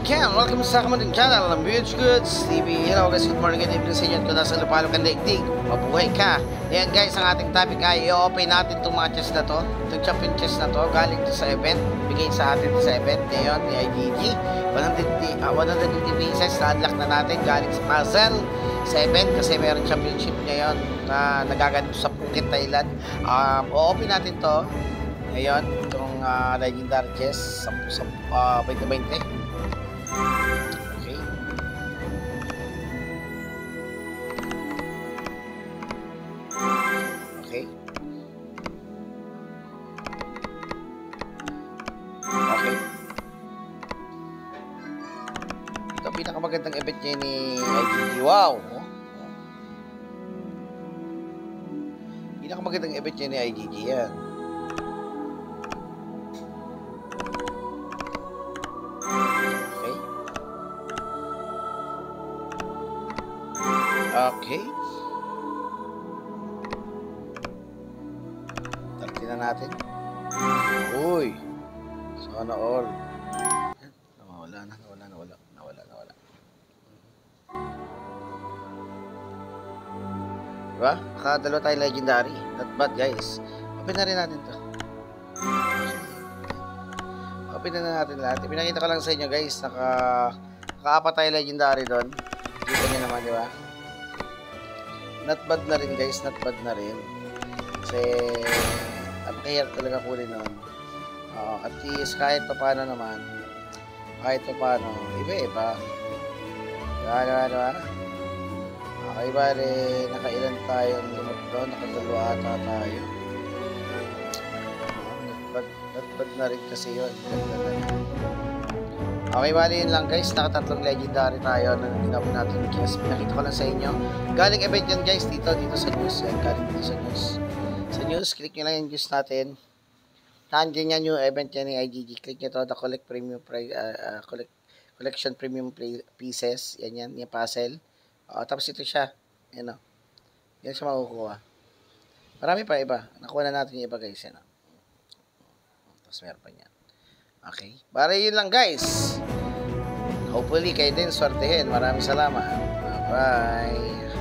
again, welcome sa aking channel ng Beauty Goods TV. Hello guys, good morning, good evening sa inyo. Kung nasa lupalo kang daigdig, mabuhay ka. Ayan guys, ang ating topic ay i-open natin itong mga chest na to. Itong champion chest na to, galing to sa event. Bigay sa atin sa event ngayon ni IGG. 150 pieces na unlock na natin galing sa puzzle sa event kasi mayroon championship ngayon na nagaganap sa Phuket, Thailand. O-open natin to ngayon, itong legendary chest sa 2020. Okay. Okay. Okay. Ito ang pinakamagandang event niya ni IGG. Wow! Pinakamagandang event niya ni IGG yan. Okay. Tartin na natin. Uy. Sana all. Nawala. Diba? Nakadalawa tayo legendary. Not bad guys. Open na rin natin to. Open na natin lahat. Pinakita ko lang sa inyo guys. Naka-apat tayo legendary doon. Kita nyo naman, diba? Not bad na rin guys, not bad na rin. Kasi napakahirap talaga kunin nun. At least kahit pa paano naman, kahit pa paano, iba-iba. Diba? Okay, bale, nakailan tayong lumot doon, nakadalawa ata tayo. Not bad na rin kasi yun. Okay, bali yun lang guys, nakatatlong legendary tayo na ginawin natin yung chest. Pinakita ko lang sa inyo. Galing event yan guys, dito sa news. Galing dito sa news. Sa news, click nyo lang yung news natin. Nandiyan yan yung event yan ni IGG. Click nyo to, the collect premium collection premium pieces. Yan, yung puzzle. Tapos ito siya. Yan o. Yan siya makukuha. Marami pa iba. Nakuha na natin yung iba guys. Yan o. Tapos meron pa niyan. Okay. Para yun lang guys. Hopefully kayo din swertehin. Maraming salamat. Bye-bye.